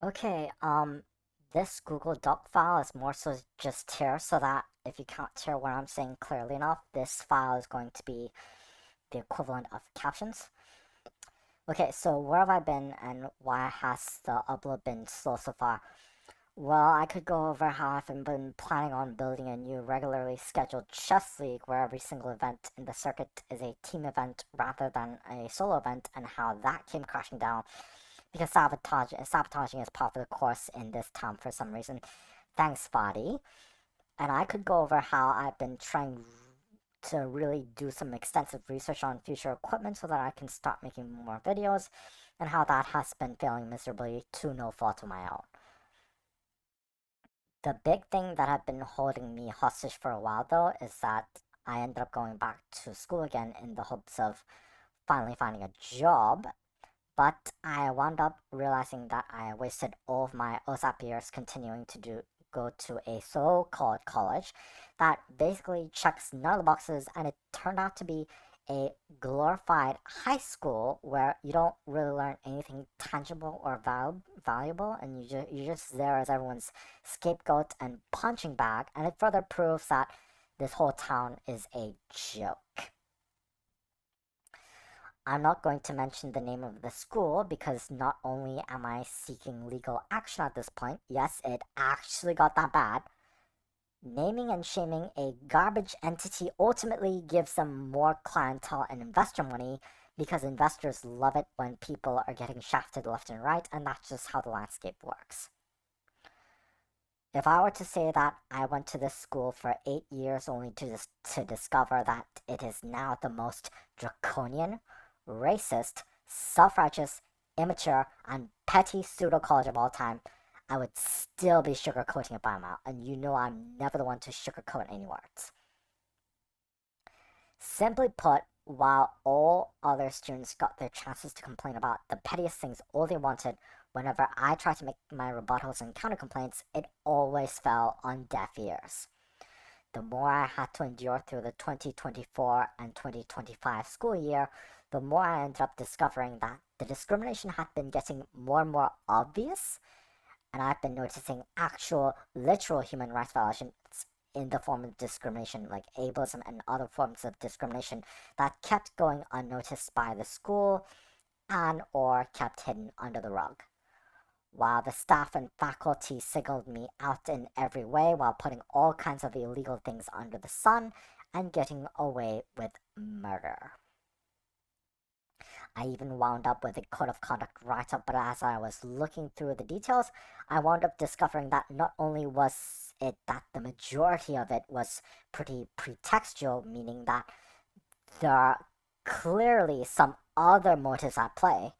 Okay, this Google Doc file is more so just here so that if you can't hear what I'm saying clearly enough, this file is going to be the equivalent of captions. Okay, so where have I been and why has the upload been slow so far? Well, I could go over how I've been planning on building a new regularly scheduled chess league where every single event in the circuit is a team event rather than a solo event, and how that came crashing down because sabotaging is part of the course in this town for some reason. Thanks, Spotty. And I could go over how I've been trying to really do some extensive research on future equipment so that I can start making more videos, and how that has been failing miserably to no fault of my own. The big thing that had been holding me hostage for a while, though, is that I ended up going back to school again in the hopes of finally finding a job. But I wound up realizing that I wasted all of my OSAP years continuing to go to a so-called college that basically checks none of the boxes, and it turned out to be a glorified high school where you don't really learn anything tangible or valuable, and you're just there as everyone's scapegoat and punching bag, and it further proves that this whole town is a joke. I'm not going to mention the name of the school because not only am I seeking legal action at this point, yes, it actually got that bad. Naming and shaming a garbage entity ultimately gives them more clientele and investor money because investors love it when people are getting shafted left and right, and that's just how the landscape works. If I were to say that I went to this school for 8 years only to discover that it is now the most draconian, racist, self righteous, immature, and petty pseudo college of all time, I would still be sugarcoating it by a mile, and you know I'm never the one to sugarcoat any words. Simply put, while all other students got their chances to complain about the pettiest things all they wanted, whenever I tried to make my rebuttals and counter complaints, it always fell on deaf ears. The more I had to endure through the 2024 and 2025 school year, the more I ended up discovering that the discrimination had been getting more and more obvious, and I've been noticing actual, literal human rights violations in the form of discrimination, like ableism and other forms of discrimination, that kept going unnoticed by the school and or kept hidden under the rug. While the staff and faculty singled me out in every way while putting all kinds of illegal things under the sun and getting away with murder. I even wound up with a code of conduct write up, but as I was looking through the details, I wound up discovering that not only was it that the majority of it was pretty pretextual, meaning that there are clearly some other motives at play.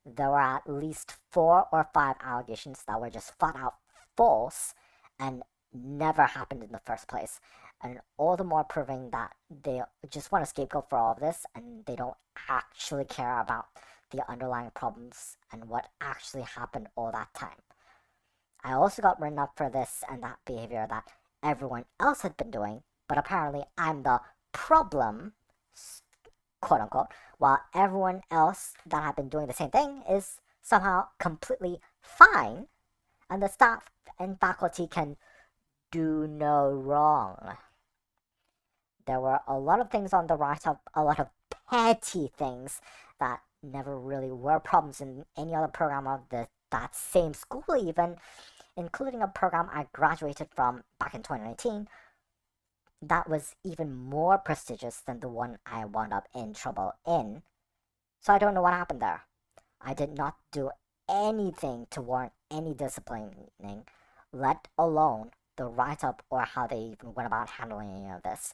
There were at least 4 or 5 allegations that were just flat out false and never happened in the first place. And all the more proving that they just want a scapegoat for all of this and they don't actually care about the underlying problems and what actually happened all that time. I also got written up for this and that behavior that everyone else had been doing, but apparently I'm the problem, quote unquote, while everyone else that had been doing the same thing is somehow completely fine, and the staff and faculty can do no wrong. There were a lot of things on the write up, a lot of petty things that never really were problems in any other program of that same school, even, including a program I graduated from back in 2019 that was even more prestigious than the one I wound up in trouble in. So I don't know what happened there. I did not do anything to warrant any disciplining, let alone the write up or how they even went about handling any of this.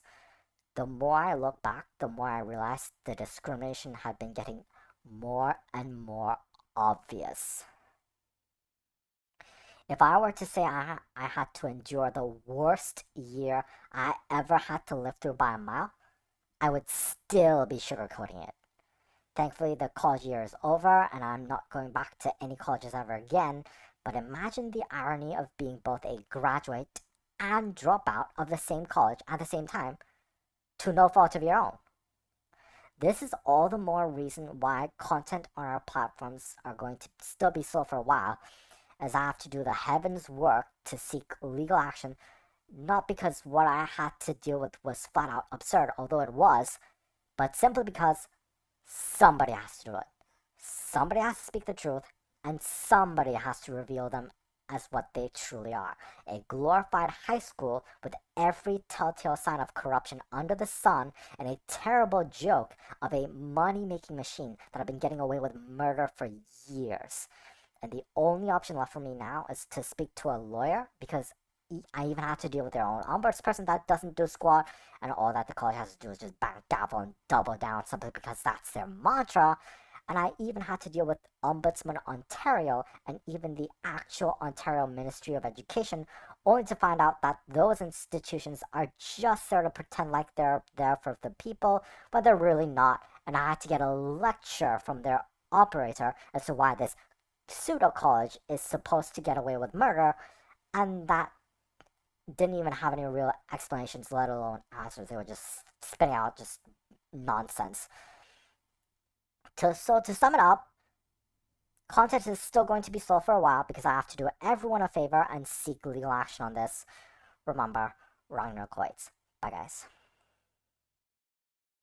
The more I look back, the more I realize the discrimination had been getting more and more obvious. If I were to say I had to endure the worst year I ever had to live through by a mile, I would still be sugarcoating it. Thankfully, the college year is over and I'm not going back to any colleges ever again, but imagine the irony of being both a graduate and dropout of the same college at the same time, to no fault of your own. This is all the more reason why content on our platforms are going to still be slow for a while, is I have to do the heaven's work to seek legal action, not because what I had to deal with was flat out absurd, although it was, but simply because somebody has to do it. Somebody has to speak the truth, and somebody has to reveal them as what they truly are, a glorified high school with every telltale sign of corruption under the sun and a terrible joke of a money making machine that have been getting away with murder for years. And the only option left for me now is to speak to a lawyer because I even have to deal with their own ombudsperson that doesn't do squat, and all that the college has to do is just bang, gavel, and double down simply because that's their mantra. And I even had to deal with Ombudsman Ontario and even the actual Ontario Ministry of Education, only to find out that those institutions are just there to pretend like they're there for the people, but they're really not. And I had to get a lecture from their operator as to why this pseudo college is supposed to get away with murder, and that didn't even have any real explanations, let alone answers. They were just spitting out just nonsense. So to sum it up, content is still going to be slow for a while because I have to do everyone a favor and seek legal action on this. Remember, wrong no quits. Bye guys.